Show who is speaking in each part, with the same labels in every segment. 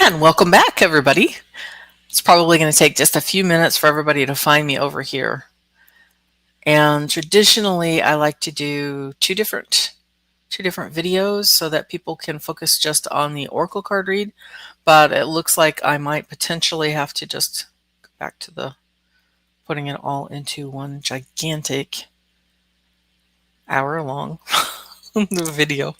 Speaker 1: And welcome back, everybody. It's probably going to take just a few minutes for everybody to find me over here. And traditionally, I like to do two different videos so that people can focus just on the oracle card read. But it looks like I might potentially have to just go back to the putting it all into one gigantic hour-long video.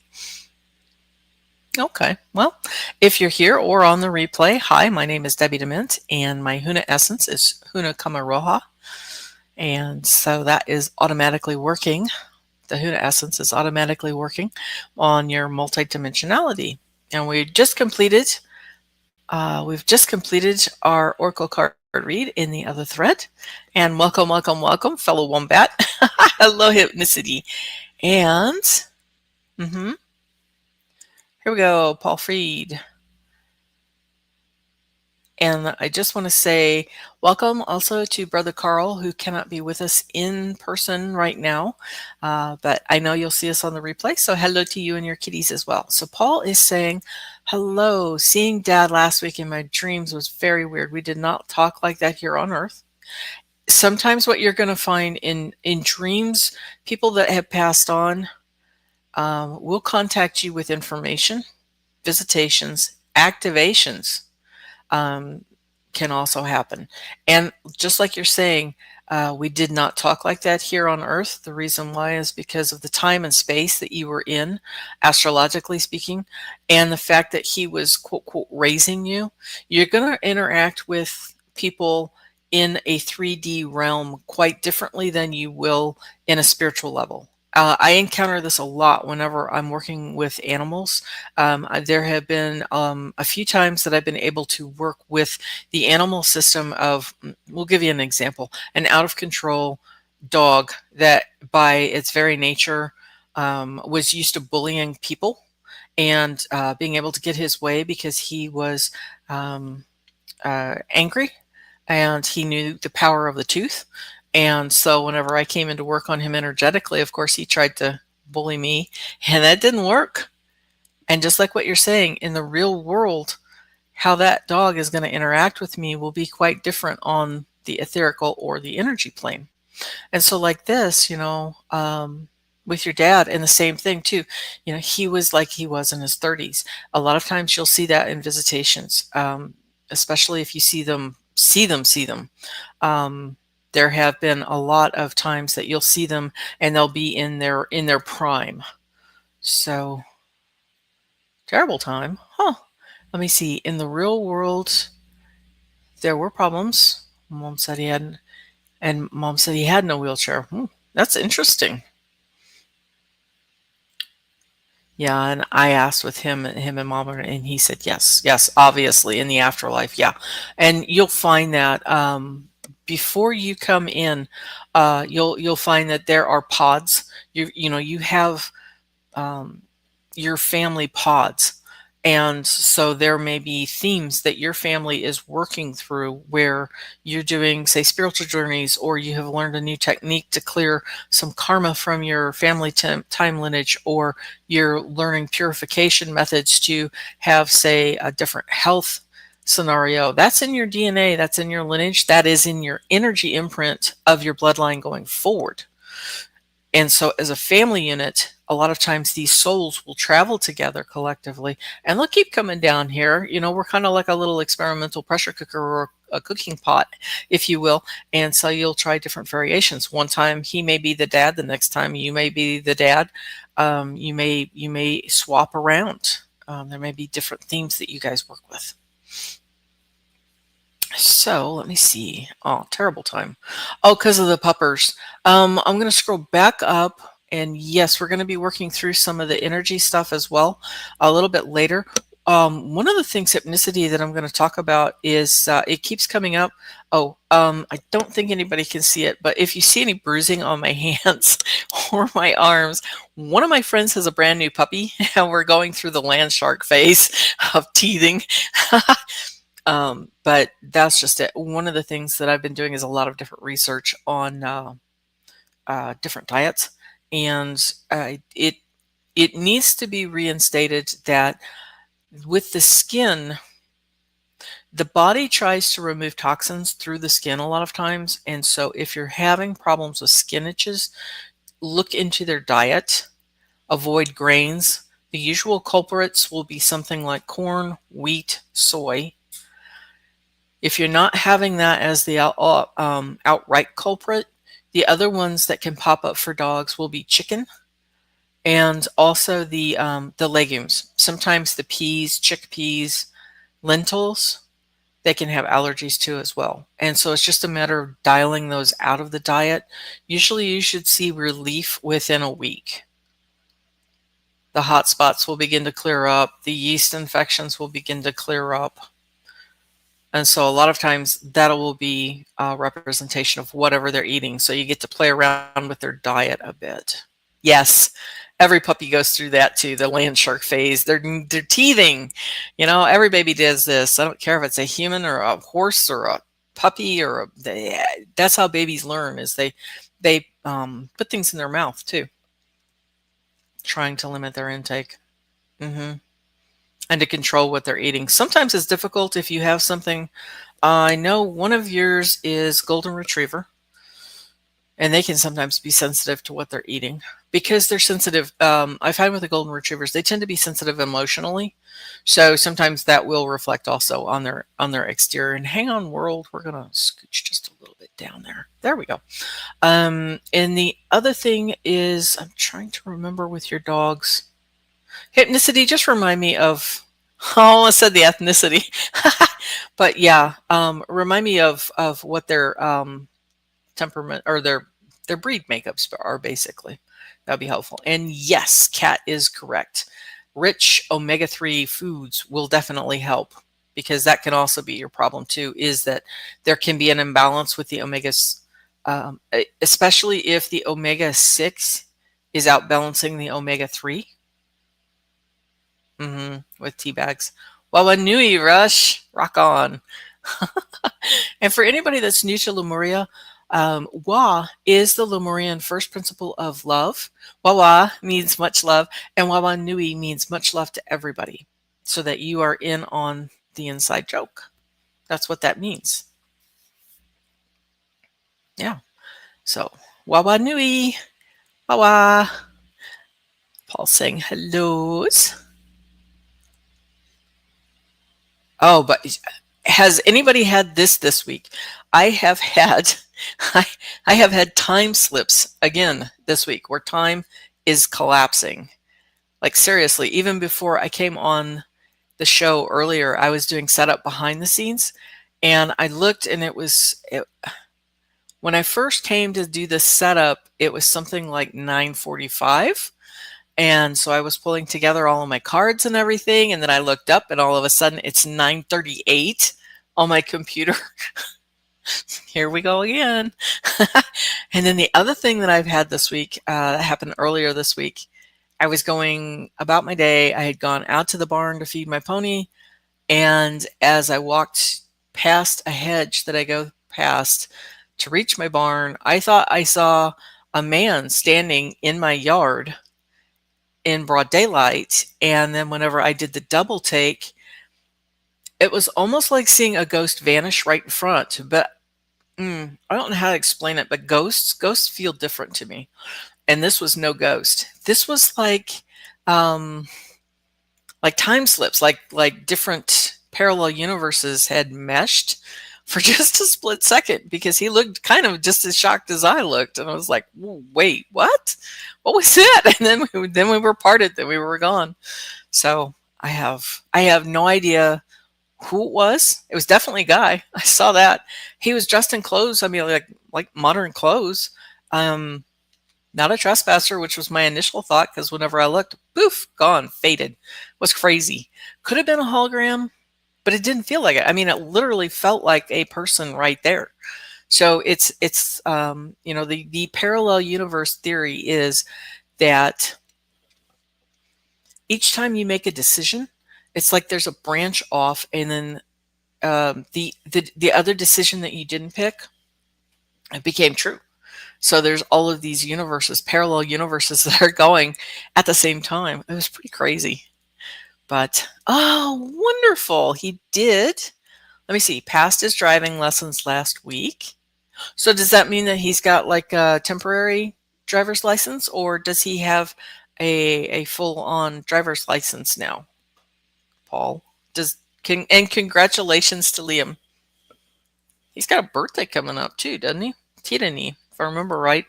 Speaker 1: Okay, well, if you're here or on the replay, hi, my name is Debbie DeMint, and my Huna essence is Huna Kamaroha. And so that is automatically working. The Huna essence is automatically working on your multidimensionality. And we've just completed our oracle card read in the other thread. And welcome, welcome, welcome, fellow wombat. Hello, hypnicity. And here we go, Paul Freed. And I just want to say welcome also to Brother Carl, who cannot be with us in person right now. But I know you'll see us on the replay. So hello to you and your kitties as well. So Paul is saying, hello, seeing Dad last week in my dreams was very weird. We did not talk like that here on Earth. Sometimes what you're going to find in dreams, people that have passed on will contact you with information, visitations, activations. Can also happen. And just like you're saying, we did not talk like that here on Earth. The reason why is because of the time and space that you were in, astrologically speaking, and the fact that he was, quote, quote, raising you. You're going to interact with people in a 3D realm quite differently than you will in a spiritual level. I encounter this a lot whenever I'm working with animals. There have been a few times that I've been able to work with the animal system of, we'll give you an example, an out of control dog that by its very nature was used to bullying people and being able to get his way because he was angry and he knew the power of the tooth. And so whenever I came in to work on him energetically, of course, he tried to bully me, and that didn't work. And just like what you're saying, in the real world, how that dog is going to interact with me will be quite different on the etherical or the energy plane. And so like this, with your dad, and the same thing too, he was like he was in his 30s. A lot of times you'll see that in visitations, especially if you see them. There have been a lot of times that you'll see them and they'll be in their prime. So terrible time. Huh. Let me see. In the real world, there were problems. Mom said he had no wheelchair. That's interesting. Yeah, and I asked with him and Mom, and he said yes, obviously in the afterlife, yeah. And you'll find that before you come in, you'll find that there are pods. You have your family pods, and so there may be themes that your family is working through where you're doing, say, spiritual journeys, or you have learned a new technique to clear some karma from your family time lineage, or you're learning purification methods to have, say, a different health scenario. That's in your DNA, that's in your lineage, that is in your energy imprint of your bloodline going forward. And so as a family unit, a lot of times these souls will travel together collectively, and they'll keep coming down here. We're kind of like a little experimental pressure cooker or a cooking pot, if you will. And so you'll try different variations. One time he may be the dad, the next time you may be the dad. You may swap around. There may be different themes that you guys work with. So let me see. Oh, terrible time. Oh, because of the puppers. I'm going to scroll back up. And yes, we're going to be working through some of the energy stuff as well a little bit later. One of the things, hypnicity, that I'm going to talk about is it keeps coming up. I don't think anybody can see it, but if you see any bruising on my hands or my arms, one of my friends has a brand new puppy, and we're going through the land shark phase of teething. But that's just it. One of the things that I've been doing is a lot of different research on different diets, and it needs to be reinstated that with the skin, The body tries to remove toxins through the skin a lot of times, and so if you're having problems with skin itches, look into their diet, avoid grains. The usual culprits will be something like corn, wheat, soy. If you're not having that as the outright culprit, the other ones that can pop up for dogs will be chicken and also the legumes. Sometimes the peas, chickpeas, lentils, they can have allergies to as well. And so it's just a matter of dialing those out of the diet. Usually you should see relief within a week. The hot spots will begin to clear up. The yeast infections will begin to clear up. And so a lot of times that will be a representation of whatever they're eating. So you get to play around with their diet a bit. Yes, every puppy goes through that too, the land shark phase. They're teething. You know, every baby does this. I don't care if it's a human or a horse or a puppy or that's how babies learn, is they put things in their mouth too, trying to limit their intake. And to control what they're eating. Sometimes it's difficult if you have something. I know one of yours is golden retriever, and they can sometimes be sensitive to what they're eating because they're sensitive. I find with the golden retrievers, they tend to be sensitive emotionally, so sometimes that will reflect also on their exterior. And hang on, world, we're gonna scooch just a little bit down there. There we go. And the other thing is, I'm trying to remember with your dogs. Hypnicity, just remind me of, I almost said the ethnicity, but yeah, remind me of what their temperament or their breed makeups are basically. That'd be helpful. And yes, Kat is correct. Rich omega-3 foods will definitely help, because that can also be your problem too, is that there can be an imbalance with the omegas, especially if the omega-6 is outbalancing the omega-3. With tea bags. Wawanui Rush, rock on. And for anybody that's new to Lemuria, Wa is the Lemurian first principle of love. Wawa means much love, and Wawanui means much love to everybody, so that you are in on the inside joke. That's what that means. Yeah. So, Wawanui, Wawa. Paul saying hellos. Oh, but has anybody had this week? I have had I have had time slips again this week, where time is collapsing. Like seriously, even before I came on the show earlier, I was doing setup behind the scenes, and I looked, and when I first came to do the setup, it was something like 9:45. And so I was pulling together all of my cards and everything, and then I looked up, and all of a sudden it's 9:38 on my computer. Here we go again. And then the other thing that I've had this week, that happened earlier this week, I was going about my day. I had gone out to the barn to feed my pony, and as I walked past a hedge that I go past to reach my barn, I thought I saw a man standing in my yard in broad daylight. And then whenever I did the double take, it was almost like seeing a ghost vanish right in front. But I don't know how to explain it, but ghosts feel different to me. And this was no ghost. This was like time slips, like different parallel universes had meshed for just a split second, because he looked kind of just as shocked as I looked, and I was like, "Wait, what? What was that?" And then we were parted, then we were gone. So I have no idea who it was. It was definitely a guy. I saw that he was dressed in clothes. I mean, like modern clothes. Not a trespasser, which was my initial thought, because whenever I looked, poof, gone, faded. It was crazy. Could have been a hologram, but it didn't feel like it. I mean, it literally felt like a person right there. So it's the parallel universe theory is that each time you make a decision, it's like there's a branch off, and then the other decision that you didn't pick, it became true. So there's all of these universes, parallel universes, that are going at the same time. It was pretty crazy. But, oh, wonderful. He did Let me see. Passed his driving lessons last week. So does that mean that he's got like a temporary driver's license, or does he have a full on driver's license now, Paul? And congratulations to Liam. He's got a birthday coming up too, doesn't he? Tirani, if I remember right.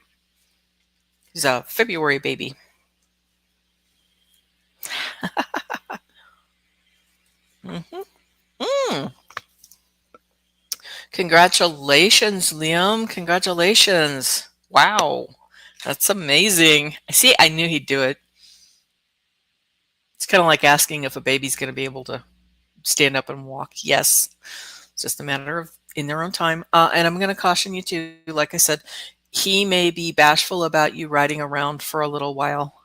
Speaker 1: He's a February baby. Mm-hmm. Mm. Congratulations, Liam. Congratulations. Wow. That's amazing. See, I knew he'd do it. It's kind of like asking if a baby's going to be able to stand up and walk. Yes. It's just a matter of in their own time. And I'm going to caution you too. Like I said, he may be bashful about you riding around for a little while.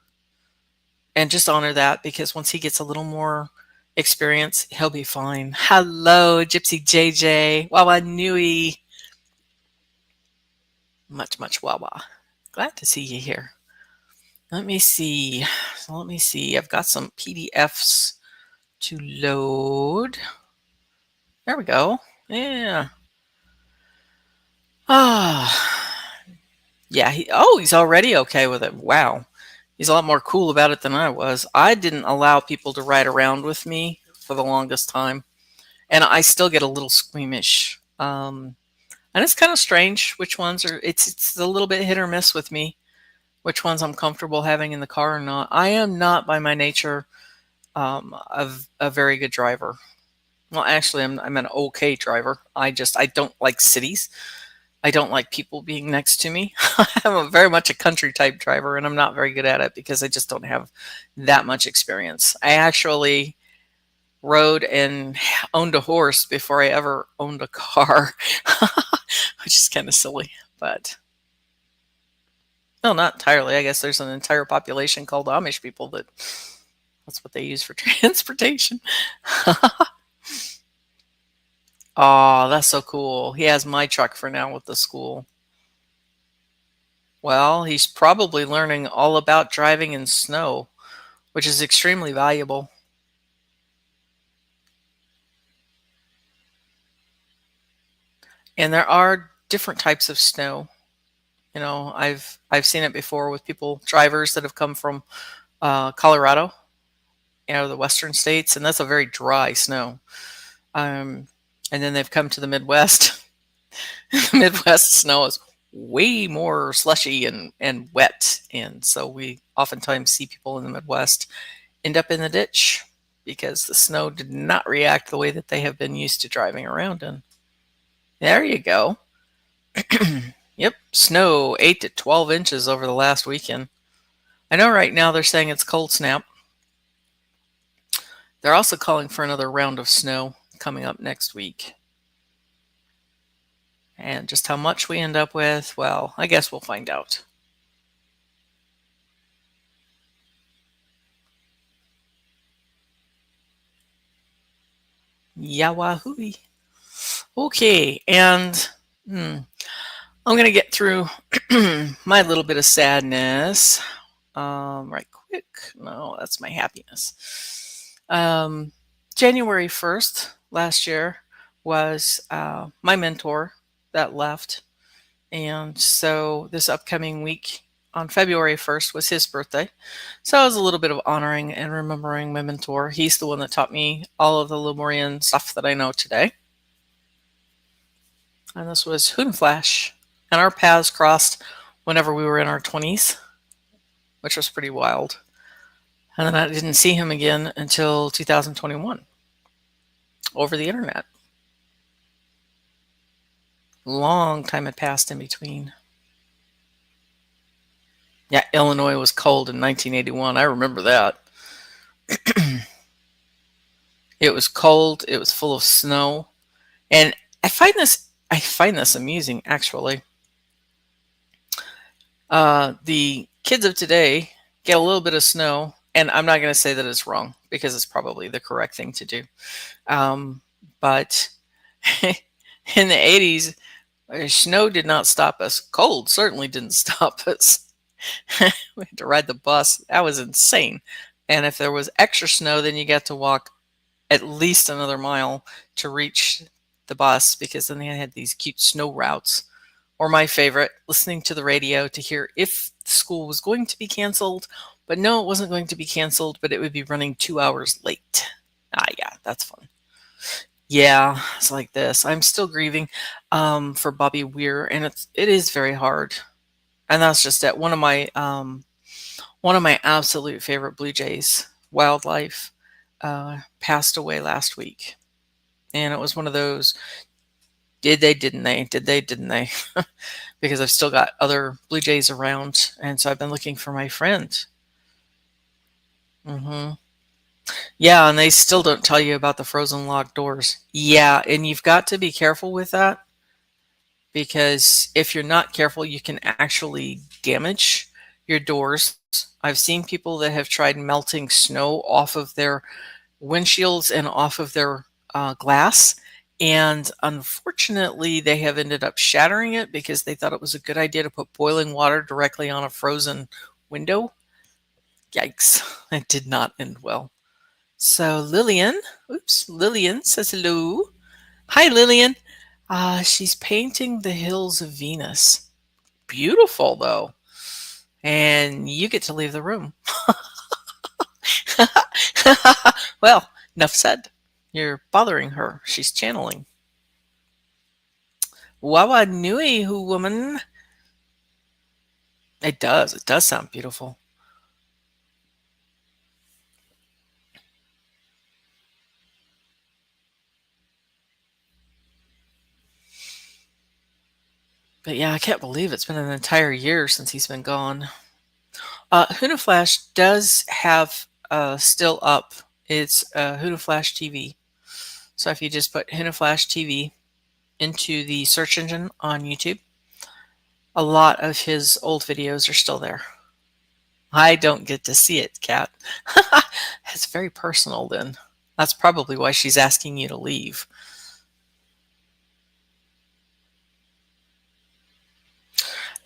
Speaker 1: And just honor that, because once he gets a little more experience, he'll be fine. Hello, Gypsy JJ. Wawa Nui. Much Wawa. Glad to see you here. Let me see. I've got some PDFs to load. There we go. Yeah. Yeah. He's already okay with it. Wow. He's a lot more cool about it than I was. I didn't allow people to ride around with me for the longest time, and I still get a little squeamish. And it's kind of strange which ones are. It's a little bit hit or miss with me, which ones I'm comfortable having in the car or not. I am not by my nature a very good driver. Well, actually, I'm an okay driver. I don't like cities. I don't like people being next to me. I'm very much a country type driver, and I'm not very good at it because I just don't have that much experience. I actually rode and owned a horse before I ever owned a car, which is kind of silly, but no, not entirely. I guess there's an entire population called Amish people that's what they use for transportation. Oh, that's so cool. He has my truck for now with the school. Well, he's probably learning all about driving in snow, which is extremely valuable. And there are different types of snow. You know, I've seen it before with drivers that have come from Colorado, the western states, and that's a very dry snow. And then they've come to the Midwest. Midwest snow is way more slushy and wet. And so we oftentimes see people in the Midwest end up in the ditch because the snow did not react the way that they have been used to driving around in. There you go. Yep, snow 8 to 12 inches over the last weekend. I know right now they're saying it's cold snap. They're also calling for another round of snow coming up next week. And just how much we end up with, well, I guess we'll find out. Yawahoo. Okay, and I'm going to get through my little bit of sadness right quick. No, that's my happiness. January 1st last year was my mentor that left. And so this upcoming week on February 1st was his birthday. So it was a little bit of honoring and remembering my mentor. He's the one that taught me all of the Lemurian stuff that I know today. And this was Huna Flash. And our paths crossed whenever we were in our 20s, which was pretty wild. And then I didn't see him again until 2021 over the internet. Long time had passed in between. Yeah, Illinois was cold in 1981. I remember that. It was cold. It was full of snow. And I find this amusing, actually. The kids of today get a little bit of snow, and I'm not going to say that it's wrong because it's probably the correct thing to do. But in the 80s, snow did not stop us. Cold certainly didn't stop us. We had to ride the bus. That was insane. And if there was extra snow, then you got to walk at least another mile to reach the bus because then they had these cute snow routes. Or my favorite, listening to the radio to hear if the school was going to be canceled, but no, it wasn't going to be canceled, but it would be running 2 hours late. Ah, yeah, that's fun. Yeah, it's like this. I'm still grieving for Bobby Weir, and it is very hard. And that's just it. One of my absolute favorite Blue Jays, Wildlife, passed away last week, and it was one of those. Did they? Didn't they? Did they? Didn't they? Because I've still got other Blue Jays around, and so I've been looking for my friend. Hmm. Yeah, and they still don't tell you about the frozen locked doors. Yeah, and you've got to be careful with that because if you're not careful, you can actually damage your doors. I've seen people that have tried melting snow off of their windshields and off of their glass. And unfortunately, they have ended up shattering it because they thought it was a good idea to put boiling water directly on a frozen window. Yikes, it did not end well. So Lillian says hello. Hi, Lillian. She's painting the hills of Venus. Beautiful, though. And you get to leave the room. Well, enough said. You're bothering her. She's channeling. Wawa nui hu woman. It does. It does sound beautiful. But yeah, I can't believe it's been an entire year since he's been gone. Huna Flash does have still up. It's Huna Flash TV. So if you just put Huna Flash TV into the search engine on YouTube, a lot of his old videos are still there. I don't get to see it, Kat. It's very personal then. That's probably why she's asking you to leave.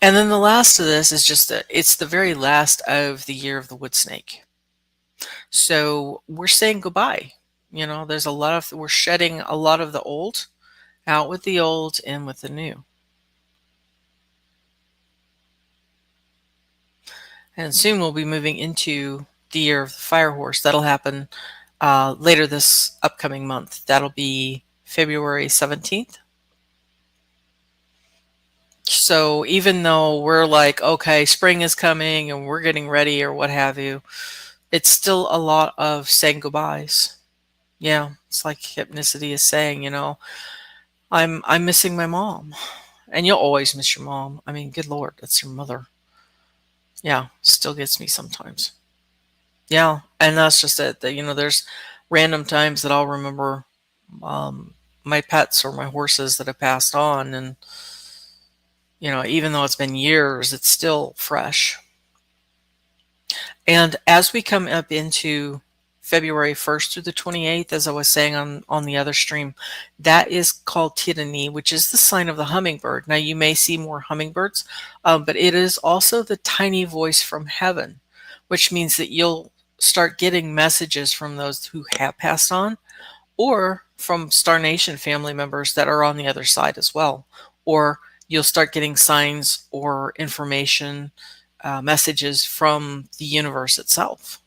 Speaker 1: And then the last of this is just that it's the very last of the year of the wood snake. So we're saying goodbye. You know, we're shedding a lot of the old, out with the old, in with the new. And soon we'll be moving into the year of the fire horse. That'll happen later this upcoming month. That'll be February 17th. So even though we're like, okay, spring is coming and we're getting ready or what have you, it's still a lot of saying goodbyes. Yeah, it's like Hypnicity is saying, I'm missing my mom. And you'll always miss your mom. I mean, good Lord, that's your mother. Yeah, still gets me sometimes. Yeah, and that's just it. That there's random times that I'll remember my pets or my horses that have passed on, and even though it's been years, it's still fresh. And as we come up into February 1st through the 28th, as I was saying on the other stream, that is called Tirani, which is the sign of the hummingbird. Now, you may see more hummingbirds, but it is also the tiny voice from heaven, which means that you'll start getting messages from those who have passed on, or from Star Nation family members that are on the other side as well. Or you'll start getting signs or information, messages from the universe itself.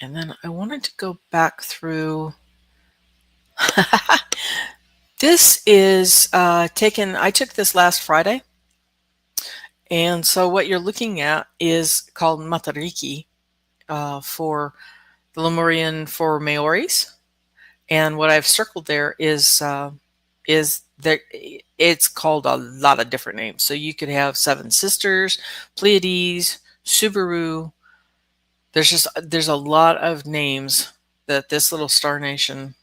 Speaker 1: And then I wanted to go back through. This is I took this last Friday. And so what you're looking at is called Matariki for the Lemurian for Maoris. And what I've circled there is that it's called a lot of different names. So you could have Seven Sisters, Pleiades, Subaru. There's a lot of names that this little star nation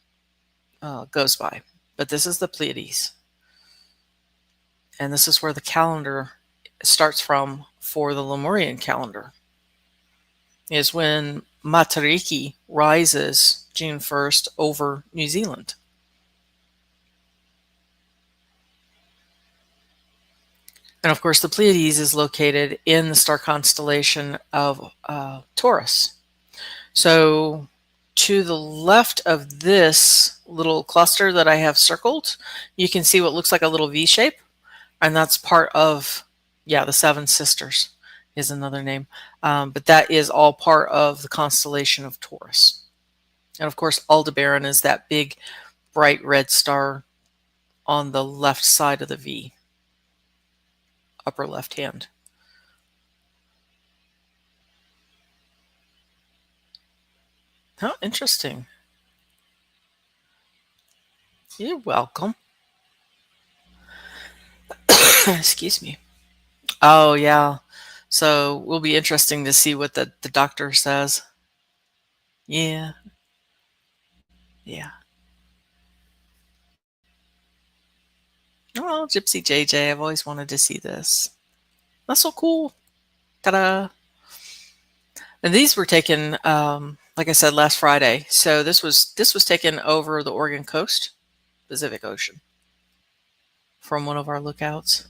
Speaker 1: goes by. But this is the Pleiades. And this is where the calendar starts from for the Lemurian calendar. Is when Matariki rises June 1st over New Zealand. And of course, the Pleiades is located in the star constellation of Taurus. So to the left of this little cluster that I have circled, you can see what looks like a little V shape, and that's part of, yeah, the Seven Sisters is another name. But that is all part of the constellation of Taurus. And of course, Aldebaran is that big, bright red star on the left side of the V, upper left hand. Oh, interesting. You're welcome. Excuse me. Oh, yeah. So will be interesting to see what the doctor says. Yeah, yeah. Oh, Gypsy JJ, I've always wanted to see this. That's so cool. Ta-da. And these were taken, like I said, last Friday. So this was taken over the Oregon coast, Pacific Ocean, from one of our lookouts.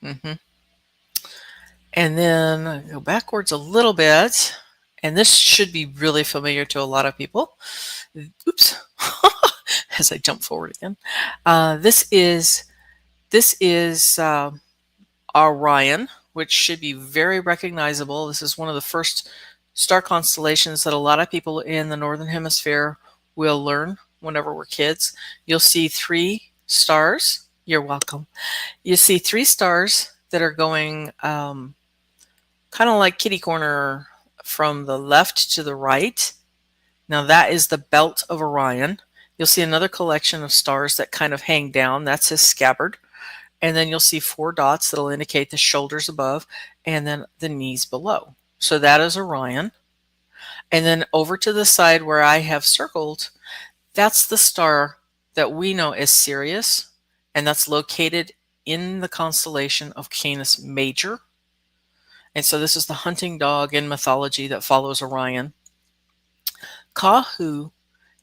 Speaker 1: hmm And then I go backwards a little bit, and this should be really familiar to a lot of people. Oops, as I jump forward again. This is Orion, which should be very recognizable. This is one of the first star constellations that a lot of people in the Northern Hemisphere will learn whenever we're kids. You'll see three stars. You're welcome. You see three stars that are going kind of like kitty corner from the left to the right. Now that is the belt of Orion. You'll see another collection of stars that kind of hang down. That's his scabbard. And then you'll see four dots that'll indicate the shoulders above and then the knees below. So that is Orion. And then over to the side where I have circled, that's the star that we know as Sirius, and that's located in the constellation of Canis Major. And so this is the hunting dog in mythology that follows Orion. Kahu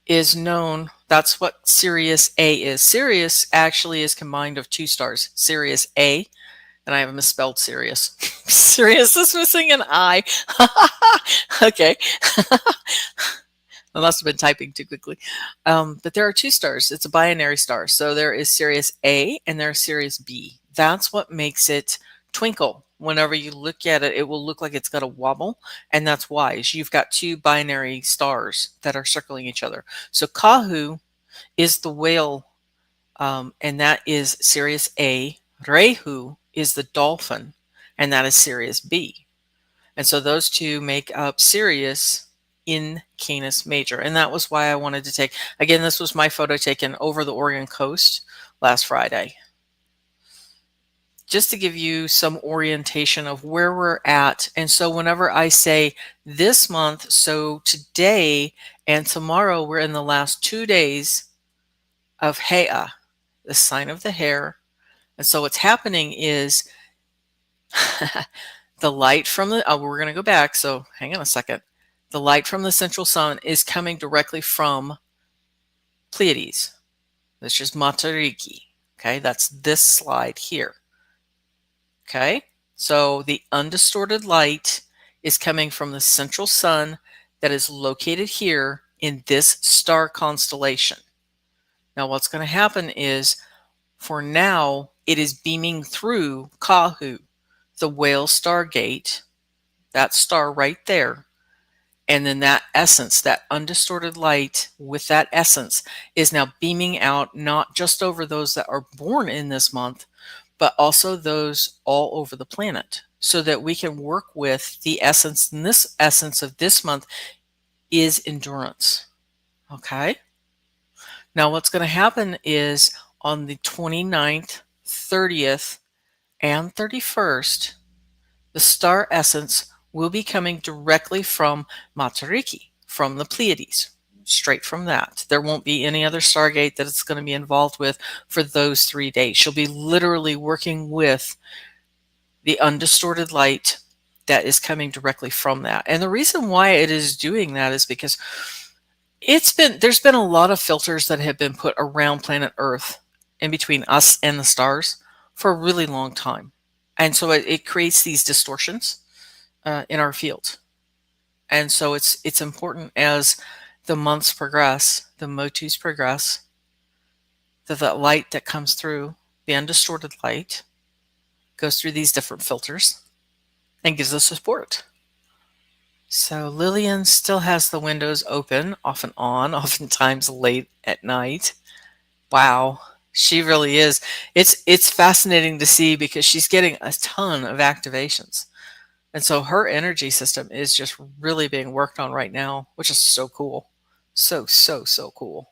Speaker 1: is known, that's what Sirius A is. Sirius actually is combined of two stars, Sirius A, and I have misspelled Sirius. Sirius is missing an I. Okay. I must have been typing too quickly. But there are two stars. It's a binary star. So there is Sirius A and there's Sirius B. That's what makes it twinkle. Whenever you look at it, it will look like it's got a wobble. And that's why is you've got two binary stars that are circling each other. So Kahu is the whale, and that is Sirius A. Rehu is the dolphin, and that is Sirius B. And so those two make up Sirius in Canis Major. And that was why I wanted to take, again, this was my photo taken over the Oregon coast last Friday. Just to give you some orientation of where we're at. And so whenever I say this month, so today and tomorrow, we're in the last 2 days of Hea, the sign of the hare. And so what's happening is the light from the, we're going to go back. So hang on a second. The light from the central sun is coming directly from Pleiades. This is Matariki. Okay, that's this slide here. Okay, so the undistorted light is coming from the central sun that is located here in this star constellation. Now what's going to happen is, for now, it is beaming through Kahu, the whale stargate, that star right there. And then that essence, that undistorted light with that essence is now beaming out, not just over those that are born in this month, but also those all over the planet, so that we can work with the essence. And this essence of this month is endurance. Okay. Now what's going to happen is on the 29th, 30th, and 31st, the star essence will be coming directly from Matariki, from the Pleiades, straight from that. There won't be any other stargate that it's going to be involved with for those 3 days. She'll be literally working with the undistorted light that is coming directly from that. And the reason why it is doing that is because there's been a lot of filters that have been put around planet Earth in between us and the stars for a really long time. And so it creates these distortions in our field. And so it's important as the months progress, the motus progress, that that light that comes through, the undistorted light, goes through these different filters and gives us support. So Lillian still has the windows open, off and on, oftentimes late at night. Wow, she really is. It's fascinating to see because she's getting a ton of activations. And so her energy system is just really being worked on right now, which is so cool. So, so, so cool.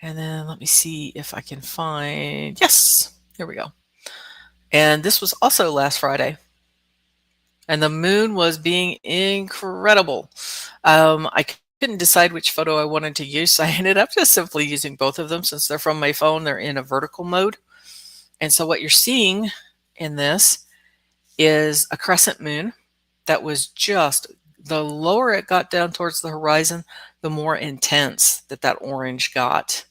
Speaker 1: And then let me see if I can find, yes, here we go. And this was also last Friday. And the moon was being incredible. I couldn't decide which photo I wanted to use, so I ended up just simply using both of them since they're from my phone. They're in a vertical mode. And so what you're seeing in this is a crescent moon that was just, the lower it got down towards the horizon, the more intense that orange got.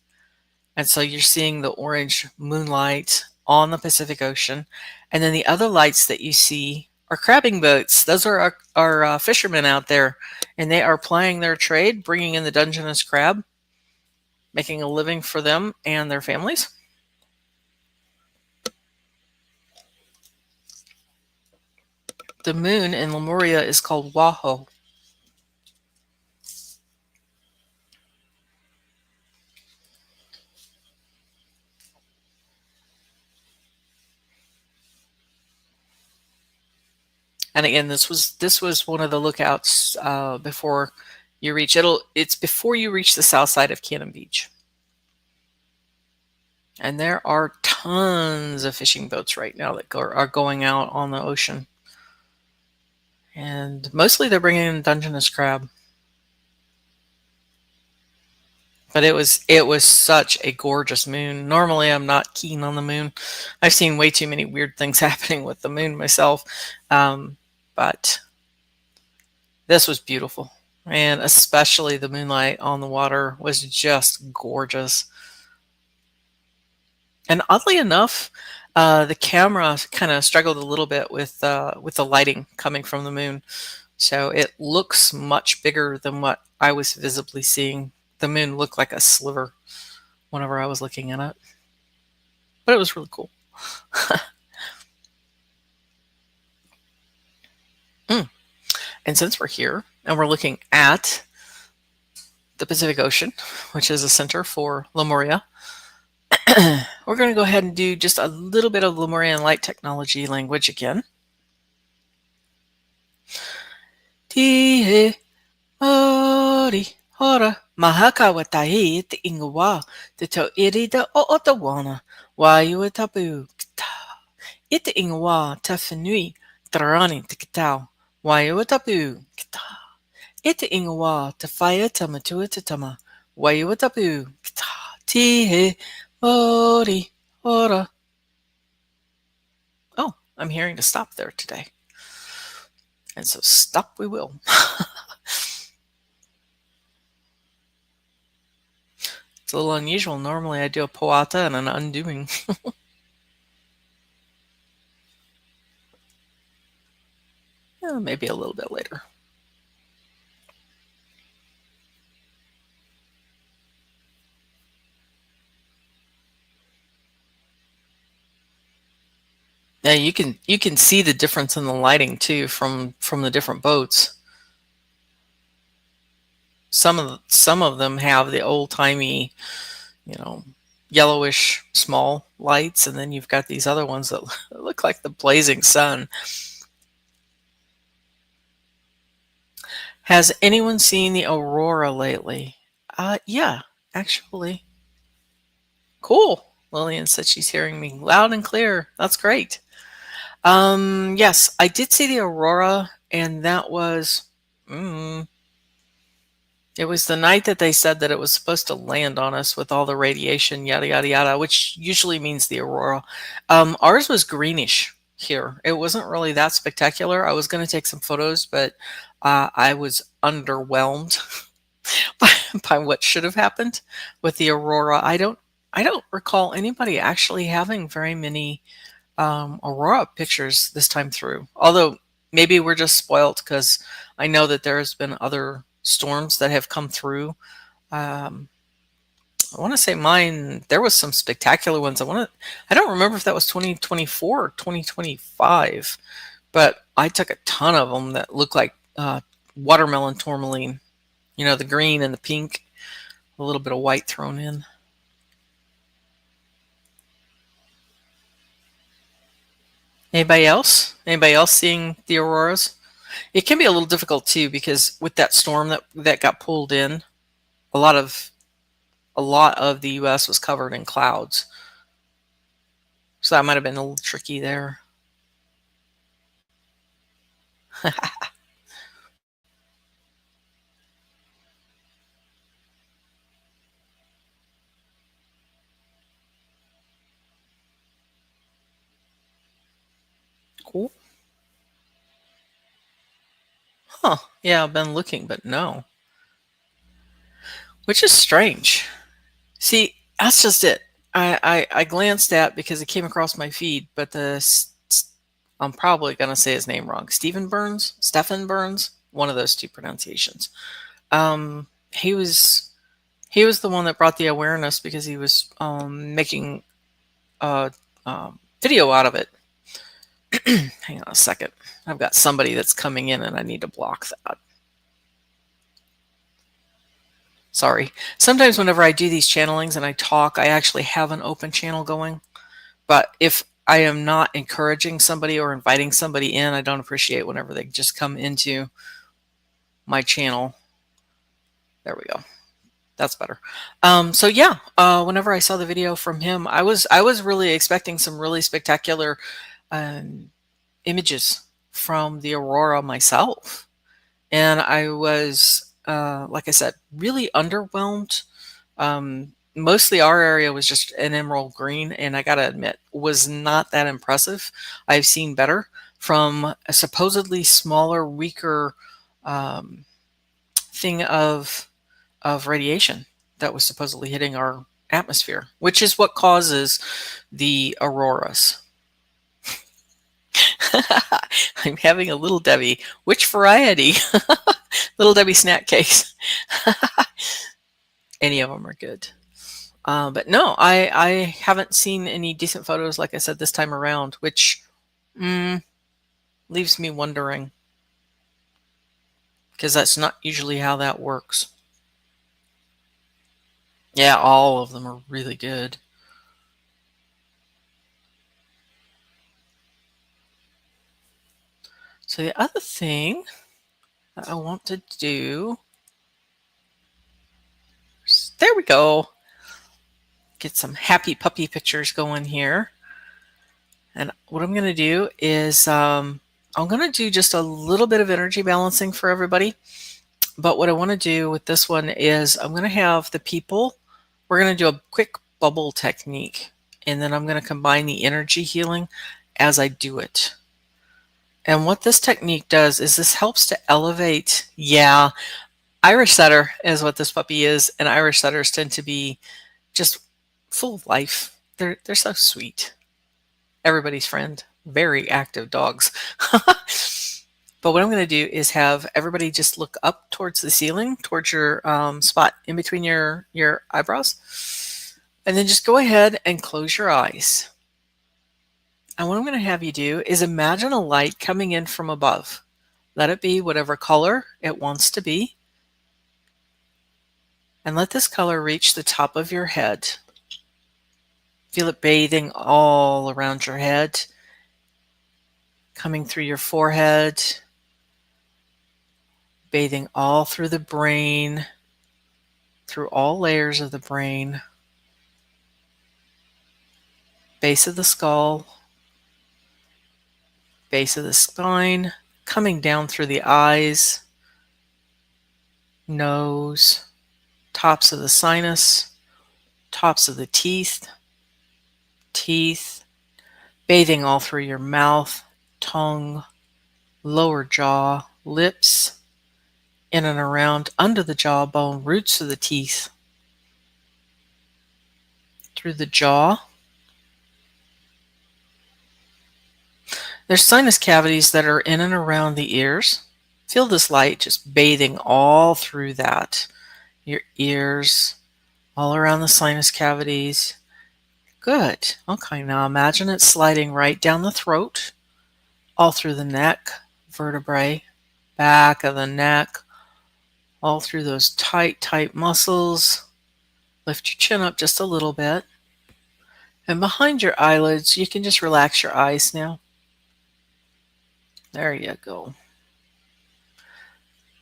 Speaker 1: And so you're seeing the orange moonlight on the Pacific Ocean. And then the other lights that you see are crabbing boats. Those are our fishermen out there, and they are plying their trade, bringing in the Dungeness crab, making a living for them and their families. The moon in Lemuria is called Waho. And again, this was one of the lookouts before you reach it's before you reach the south side of Cannon Beach. And there are tons of fishing boats right now that are going out on the ocean. And mostly they're bringing in Dungeness crab. But it was such a gorgeous moon. Normally, I'm not keen on the moon. I've seen way too many weird things happening with the moon myself. But this was beautiful. And especially the moonlight on the water was just gorgeous. And oddly enough, the camera kind of struggled a little bit with the lighting coming from the moon. So it looks much bigger than what I was visibly seeing. The moon looked like a sliver whenever I was looking at it. But it was really cool. And since we're here and we're looking at the Pacific Ocean, which is a center for Lemuria, we're going to go ahead and do just a little bit of Lemurian light technology language again. Tihe Maori hora mahaka wa tahi te ingowa te tau irida o otawana waiu e tapu kita. I te ingowa ta whenui tarani te kitau waiu e tapu kita. I te ingowa te whaia tamatua te tama waiu e tapu kita. Tihe Maori hora. Oh, I'm hearing to stop there today. And so stop we will. It's a little unusual. Normally I do a poata and an undoing. Yeah, maybe a little bit later. Yeah, you can see the difference in the lighting too from the different boats. Some of them have the old-timey, yellowish small lights, and then you've got these other ones that look like the blazing sun. Has anyone seen the aurora lately? Yeah, actually. Cool. Lillian said she's hearing me loud and clear. That's great. Yes, I did see the aurora, and that was, it was the night that they said that it was supposed to land on us with all the radiation, yada, yada, yada, which usually means the aurora. Ours was greenish here. It wasn't really that spectacular. I was going to take some photos, but I was underwhelmed by what should have happened with the aurora. I don't I don't recall anybody actually having very many aurora pictures this time through. Although maybe we're just spoilt because I know that there's been other storms that have come through. Um, I want to say mine, there was some spectacular ones. I don't remember if that was 2024 or 2025, but I took a ton of them that looked like watermelon tourmaline. You know, the green and the pink, a little bit of white thrown in. Anybody else? Anybody else seeing the auroras? It can be a little difficult too because with that storm that got pulled in, a lot of a lot of the U.S. was covered in clouds, so that might have been a little tricky there. Cool. Huh? Yeah, I've been looking, but no, which is strange. See, that's just it. I glanced at because it came across my feed, but I'm probably gonna say his name wrong. Stephen Burns, one of those two pronunciations. Um, he was he was the one that brought the awareness because he was making a video out of it. Hang on a second. I've got somebody that's coming in and I need to block that. Sorry. Sometimes whenever I do these channelings and I talk, I actually have an open channel going. But if I am not encouraging somebody or inviting somebody in, I don't appreciate whenever they just come into my channel. There we go. That's better. So yeah, whenever I saw the video from him, I was really expecting some really spectacular images from the aurora myself, and I was, like I said, really underwhelmed. Mostly our area was just an emerald green, and I gotta admit, was not that impressive. I've seen better from a supposedly smaller, weaker thing of radiation that was supposedly hitting our atmosphere, which is what causes the auroras. I'm having a Little Debbie. Which variety? Little Debbie snack cakes. Any of them are good. But no, I haven't seen any decent photos, like I said, this time around, which leaves me wondering, because that's not usually how that works. Yeah, all of them are really good. So the other thing that I want to do, there we go. Get some happy puppy pictures going here. And what I'm going to do is I'm going to do just a little bit of energy balancing for everybody. But what I want to do with this one is I'm going to have the people, we're going to do a quick bubble technique. And then I'm going to combine the energy healing as I do it. And what this technique does is this helps to elevate, yeah, Irish setter is what this puppy is. And Irish setters tend to be just full of life. They're so sweet. Everybody's friend. Very active dogs. But what I'm going to do is have everybody just look up towards the ceiling, towards your spot in between your eyebrows. And then just go ahead and close your eyes. And what I'm going to have you do is imagine a light coming in from above. Let it be whatever color it wants to be. And let this color reach the top of your head. Feel it bathing all around your head, coming through your forehead, bathing all through the brain, through all layers of the brain, base of the skull, base of the spine, coming down through the eyes, nose, tops of the sinus, tops of the teeth, bathing all through your mouth, tongue, lower jaw, lips, in and around under the jawbone, roots of the teeth, through the jaw. There's sinus cavities that are in and around the ears. Feel this light just bathing all through that. Your ears, all around the sinus cavities. Good. Okay, now imagine it sliding right down the throat, all through the neck, vertebrae, back of the neck, all through those tight, tight muscles. Lift your chin up just a little bit. And behind your eyelids, you can just relax your eyes now. There you go.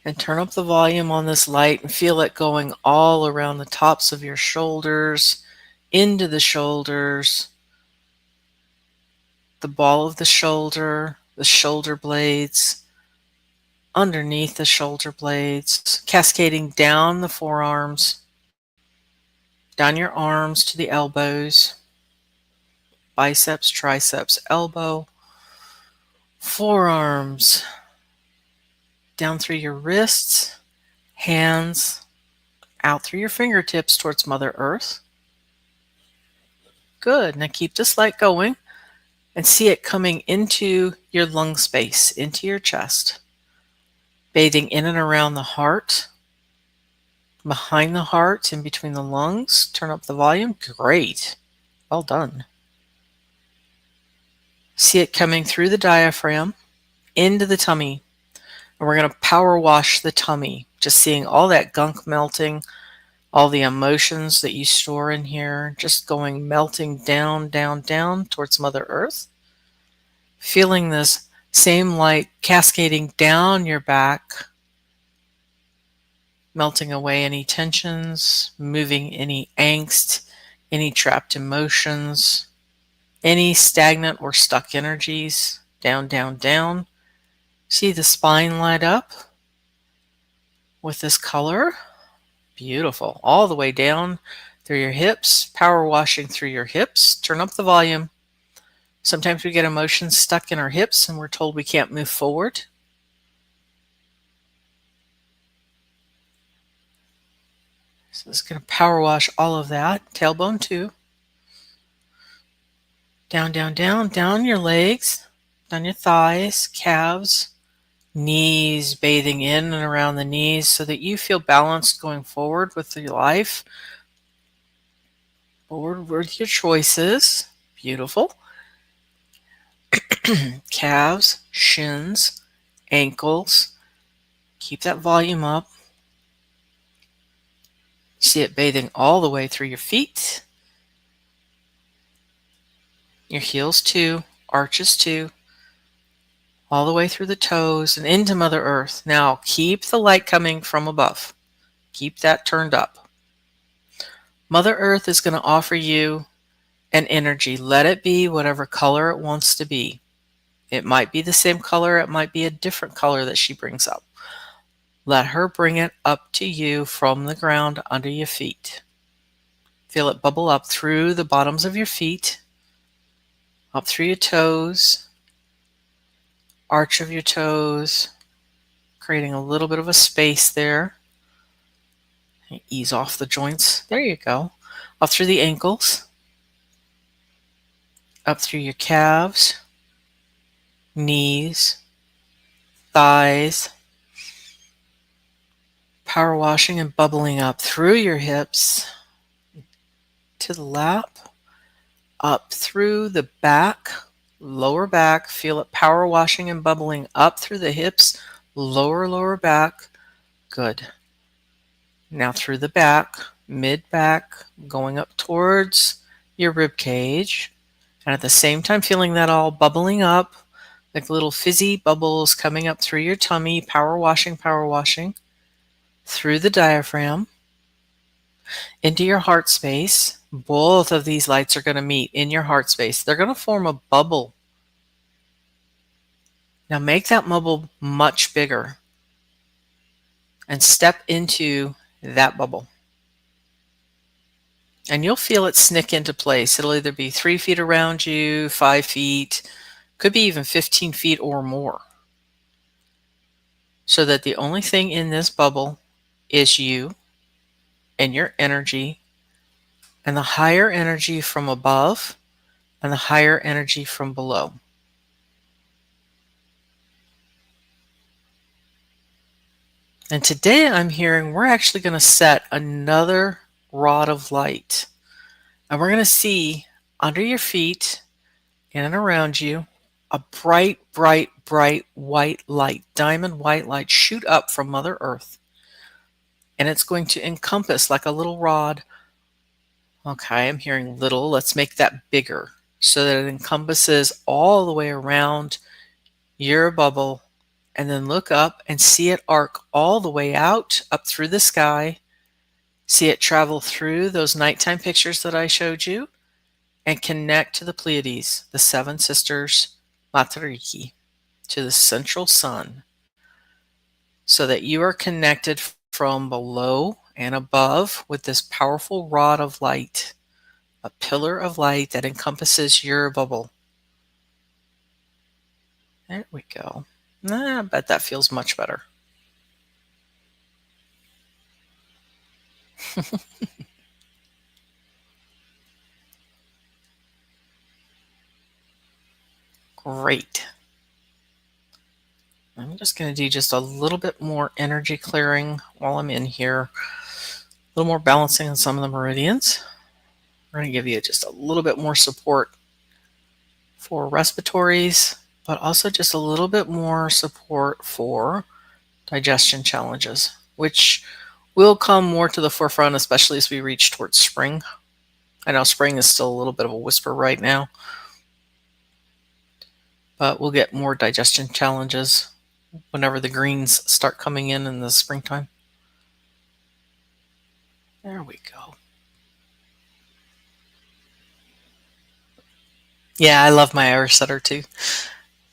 Speaker 1: And turn up the volume on this light and feel it going all around the tops of your shoulders, into the shoulders, the ball of the shoulder blades, underneath the shoulder blades, cascading down the forearms, down your arms to the elbows, biceps, triceps, elbow, forearms, down through your wrists, hands, out through your fingertips towards Mother Earth. Good. Now keep this light going and see it coming into your lung space, into your chest, bathing in and around the heart, behind the heart, in between the lungs. Turn up the volume. Great. Well done. See it coming through the diaphragm, into the tummy. And we're going to power wash the tummy, just seeing all that gunk melting, all the emotions that you store in here, just going melting down, down, down towards Mother Earth. Feeling this same light cascading down your back, melting away any tensions, moving any angst, any trapped emotions, any stagnant or stuck energies, down, down, down. See the spine light up with this color. Beautiful. All the way down through your hips, power washing through your hips. Turn up the volume. Sometimes we get emotions stuck in our hips and we're told we can't move forward. So it's going to power wash all of that. Tailbone too. Down, down, down, down your legs, down your thighs, calves, knees, bathing in and around the knees so that you feel balanced going forward with your life. Forward with your choices. Beautiful. Calves, shins, ankles. Keep that volume up. See it bathing all the way through your feet. Your heels too, arches too. All the way through the toes and into Mother Earth. Now keep the light coming from above. Keep that turned up. Mother Earth is going to offer you an energy. Let it be whatever color it wants to be. It might be the same color. It might be a different color that she brings up. Let her bring it up to you from the ground under your feet. Feel it bubble up through the bottoms of your feet, up through your toes, arch of your toes, creating a little bit of a space there. Ease off the joints. There you go. Up through the ankles, up through your calves, knees, thighs, power washing and bubbling up through your hips to the lap, up through the back, lower back. Feel it power washing and bubbling up through the hips, lower back. Good. Now through the back, mid-back, going up towards your rib cage. And at the same time, feeling that all bubbling up, like little fizzy bubbles coming up through your tummy, power washing, through the diaphragm, into your heart space. Both of these lights are going to meet in your heart space. They're going to form a bubble. Now make that bubble much bigger and step into that bubble. And you'll feel it snick into place. It'll either be 3 feet around you, 5 feet, could be even 15 feet or more. So that the only thing in this bubble is you and your energy and the higher energy from above and the higher energy from below. And today I'm hearing we're actually going to set another rod of light. And we're going to see under your feet, in and around you, a bright, bright, bright white light, diamond white light shoot up from Mother Earth. And it's going to encompass like a little rod. Okay, I'm hearing little. Let's make that bigger so that it encompasses all the way around your bubble. And then look up and see it arc all the way out, up through the sky. See it travel through those nighttime pictures that I showed you and connect to the Pleiades, the seven sisters, Matariki, to the central sun, so that you are connected from below and above with this powerful rod of light, a pillar of light that encompasses your bubble. There we go. I bet that feels much better. Great. I'm just going to do just a little bit more energy clearing while I'm in here. A little more balancing on some of the meridians. We're going to give you just a little bit more support for respiratories, but also just a little bit more support for digestion challenges, which will come more to the forefront, especially as we reach towards spring. I know spring is still a little bit of a whisper right now, but we'll get more digestion challenges whenever the greens start coming in the springtime. There we go. Yeah, I love my Irish setter too.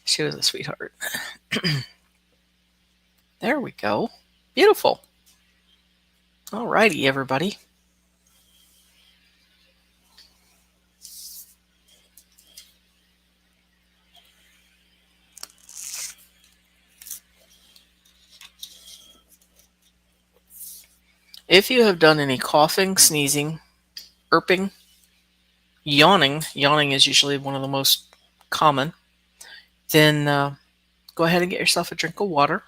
Speaker 1: She was a sweetheart. There we go. Beautiful. Alrighty, everybody. If you have done any coughing, sneezing, burping, yawning is usually one of the most common, then go ahead and get yourself a drink of water.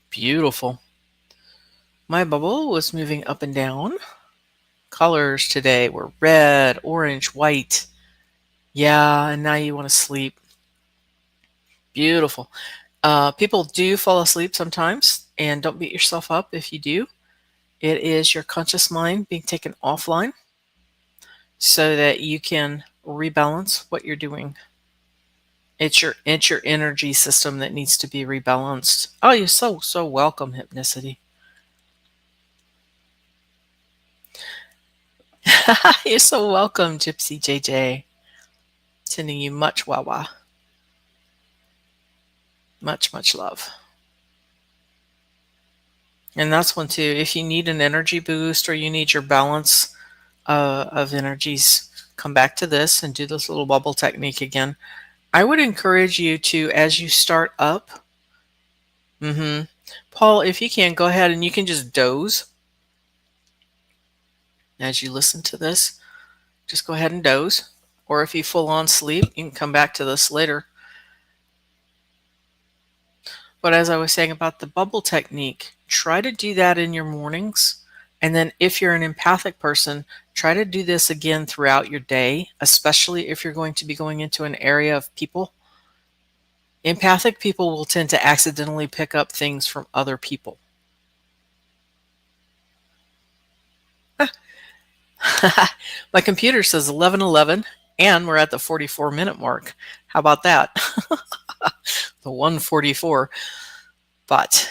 Speaker 1: Beautiful. My bubble was moving up and down. Colors today were red, orange, white. Yeah, and now you want to sleep. Beautiful. People do fall asleep sometimes, and don't beat yourself up if you do. It is your conscious mind being taken offline so that you can rebalance what you're doing. It's your energy system that needs to be rebalanced. Oh, you're so welcome, Hypnicity. You're so welcome, Gypsy JJ. Sending you much wawa. Much love. And that's one too. If you need an energy boost or you need your balance of energies, come back to this and do this little bubble technique again. I would encourage you to, as you start up, Paul, if you can, go ahead and you can just doze as you listen to this. Just go ahead and doze. Or if you full on sleep, you can come back to this later. But as I was saying about the bubble technique, try to do that in your mornings. And then if you're an empathic person, try to do this again throughout your day, especially if you're going to be going into an area of people. Empathic people will tend to accidentally pick up things from other people. My computer says 11:11, and we're at the 44-minute mark. How about that? The 144. But,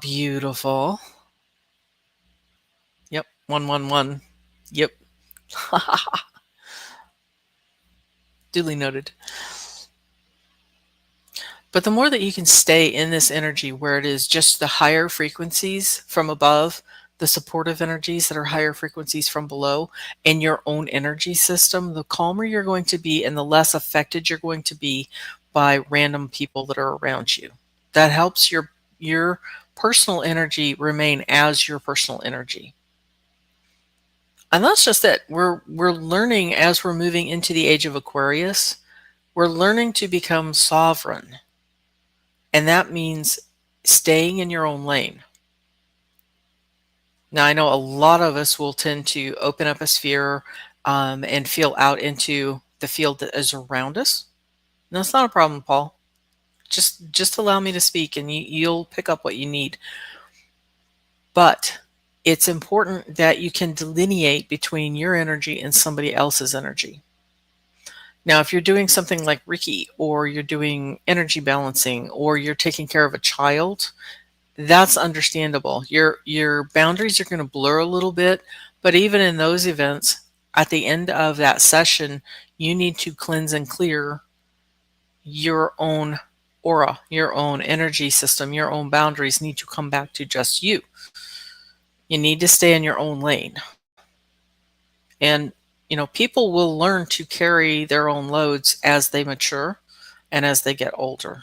Speaker 1: beautiful. Yep, 111. Yep. Duly noted. But the more that you can stay in this energy where it is just the higher frequencies from above, the supportive energies that are higher frequencies from below, in your own energy system, the calmer you're going to be and the less affected you're going to be by random people that are around you. That helps your personal energy remain as your personal energy. And that's just it. We're learning as we're moving into the age of Aquarius, we're learning to become sovereign. And that means staying in your own lane. Now, I know a lot of us will tend to open up a sphere and feel out into the field that is around us. No, it's not a problem, Paul. Just allow me to speak, and you'll pick up what you need. But it's important that you can delineate between your energy and somebody else's energy. Now, if you're doing something like Reiki, or you're doing energy balancing, or you're taking care of a child, that's understandable. Your boundaries are going to blur a little bit, but even in those events, at the end of that session, you need to cleanse and clear your own aura, your own energy system, your own boundaries need to come back to just you. You need to stay in your own lane. And, people will learn to carry their own loads as they mature and as they get older.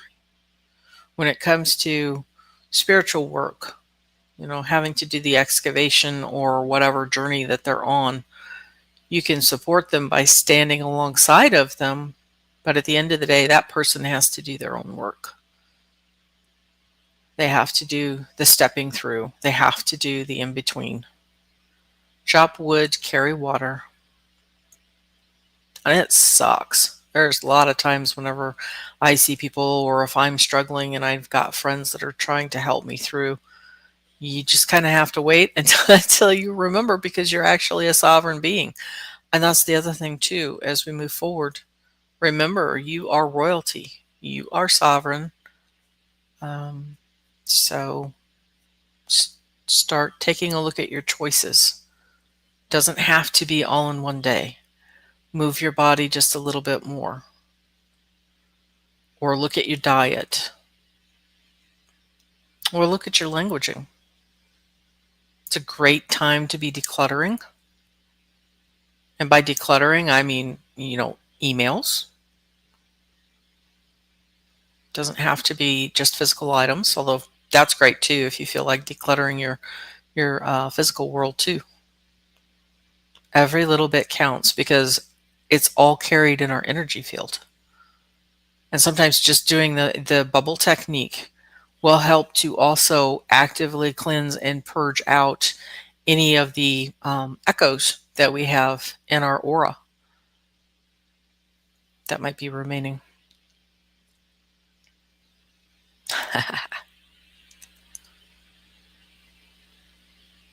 Speaker 1: When it comes to spiritual work, having to do the excavation or whatever journey that they're on, you can support them by standing alongside of them. But at the end of the day, that person has to do their own work. They have to do the stepping through. They have to do the in-between. Chop wood, carry water. And it sucks. There's a lot of times whenever I see people, or if I'm struggling and I've got friends that are trying to help me through, you just kind of have to wait until you remember, because you're actually a sovereign being. And that's the other thing too, as we move forward. Remember, you are royalty. You are sovereign. So start taking a look at your choices. Doesn't have to be all in one day. Move your body just a little bit more. Or look at your diet. Or look at your languaging. It's a great time to be decluttering. And by decluttering, I mean, emails. Doesn't have to be just physical items, although that's great too if you feel like decluttering your physical world too. Every little bit counts, because it's all carried in our energy field. And sometimes just doing the bubble technique will help to also actively cleanse and purge out any of the echoes that we have in our aura that might be remaining.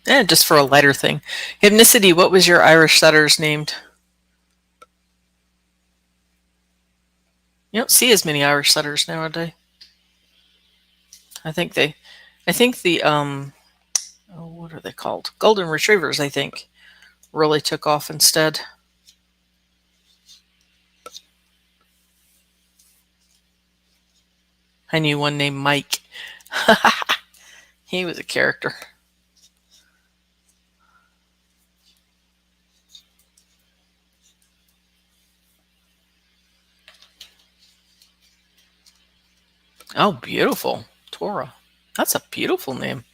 Speaker 1: And just for a lighter thing, Hypnicity, what was your Irish setters named? You don't see as many Irish setters nowadays. I think the what are they called? Golden Retrievers, I think, really took off instead. I knew one named Mike. He was a character. Oh, beautiful. Tora. That's a beautiful name.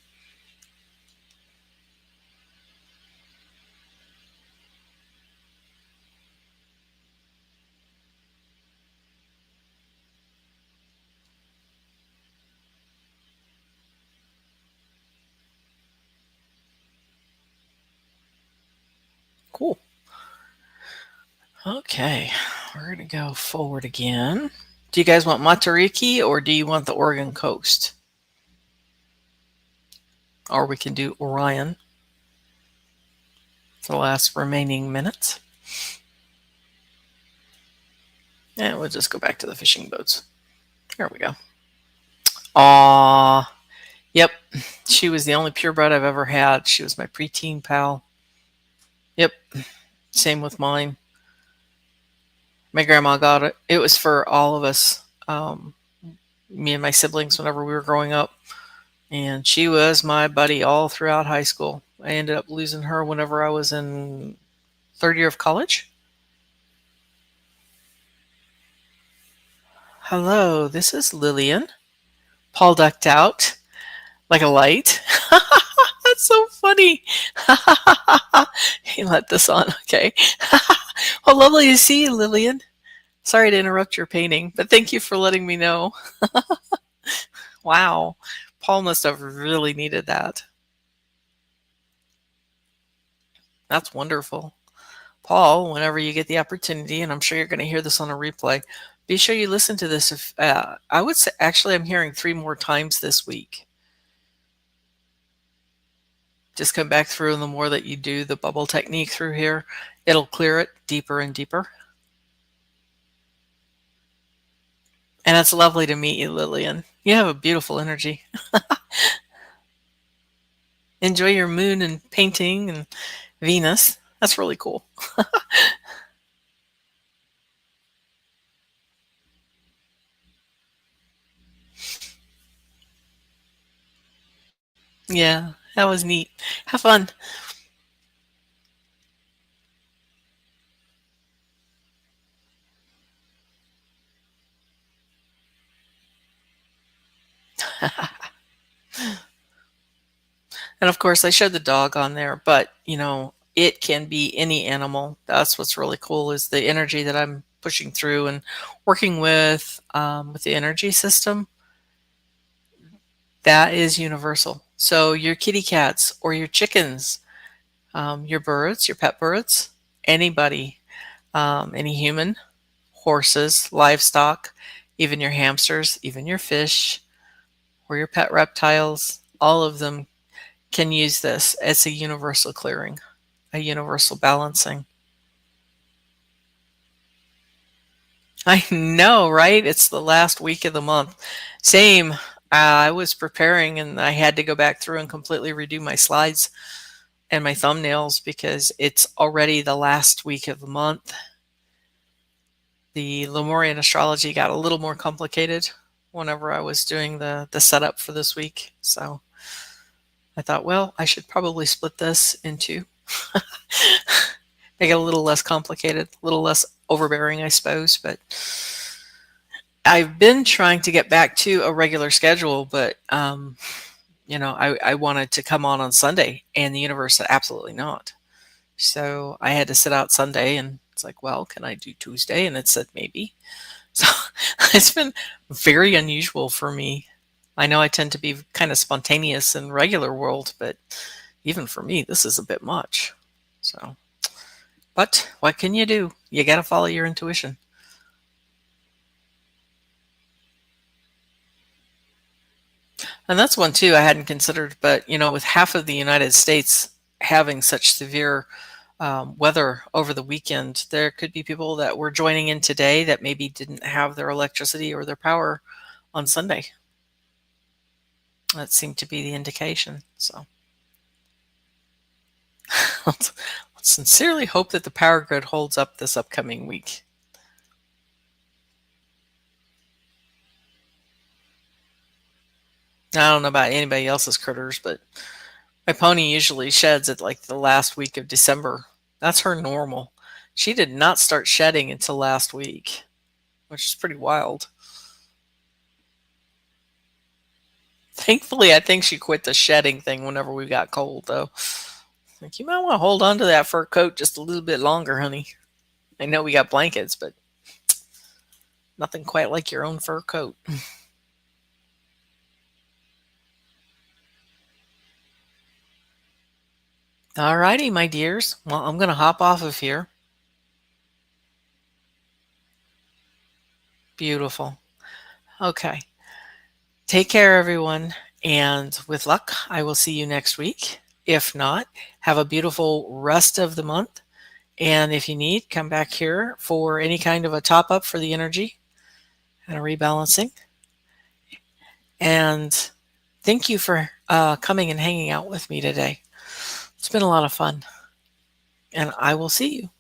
Speaker 1: Cool. Okay, we're going to go forward again. Do you guys want Matariki, or do you want the Oregon coast? Or we can do Orion for the last remaining minutes. And we'll just go back to the fishing boats. There we go. Aww. Yep. She was the only purebred I've ever had. She was my preteen pal. Yep. Same with mine. My grandma got it. It was for all of us, me and my siblings, whenever we were growing up. And she was my buddy all throughout high school. I ended up losing her whenever I was in third year of college. Hello, this is Lillian. Paul ducked out like a light. That's That's so funny. He let this on. Okay. Well, lovely to see you, Lillian. Sorry to interrupt your painting, but thank you for letting me know. Wow. Paul must have really needed that. That's wonderful. Paul, whenever you get the opportunity, and I'm sure you're going to hear this on a replay, be sure you listen to this. If I would say, actually, I'm hearing 3 more times this week. Just come back through, and the more that you do the bubble technique through here, it'll clear it deeper and deeper. And it's lovely to meet you, Lillian. You have a beautiful energy. Enjoy your moon and painting and Venus. That's really cool. Yeah, that was neat. Have fun. And of course, I showed the dog on there, but it can be any animal. That's what's really cool is the energy that I'm pushing through and working with the energy system. That is universal. So your kitty cats or your chickens, your birds, your pet birds, anybody, any human, horses, livestock, even your hamsters, even your fish or your pet reptiles, all of them can use this. It's a universal clearing, a universal balancing. I know, right? It's the last week of the month. Same. I was preparing and I had to go back through and completely redo my slides and my thumbnails because it's already the last week of the month. The Lemurian astrology got a little more complicated whenever I was doing the setup for this week. So I thought, well, I should probably split this into make it a little less complicated, a little less overbearing, I suppose. But I've been trying to get back to a regular schedule, but I wanted to come on Sunday, and the universe said absolutely not. So I had to sit out Sunday, and it's like, well, can I do Tuesday? And it said maybe. So it's been very unusual for me. I know I tend to be kind of spontaneous in regular world, but even for me, this is a bit much. So, but what can you do? You got to follow your intuition. And that's one too I hadn't considered, but with half of the United States having such severe weather over the weekend, there could be people that were joining in today that maybe didn't have their electricity or their power on Sunday. That seemed to be the indication. So let's sincerely hope that the power grid holds up this upcoming week. I don't know about anybody else's critters, but my pony usually sheds at like the last week of December. That's her normal. She did not start shedding until last week, which is pretty wild. Thankfully, I think she quit the shedding thing whenever we got cold, though. Like, you might want to hold on to that fur coat just a little bit longer, honey. I know we got blankets, but nothing quite like your own fur coat. Alrighty, my dears. Well, I'm going to hop off of here. Beautiful. Okay. Take care, everyone. And with luck, I will see you next week. If not, have a beautiful rest of the month. And if you need, come back here for any kind of a top up for the energy and a rebalancing. And thank you for coming and hanging out with me today. It's been a lot of fun. And I will see you.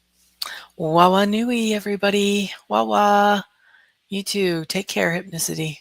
Speaker 1: Wawa nui, everybody. Wawa. You too. Take care, Hypnicity.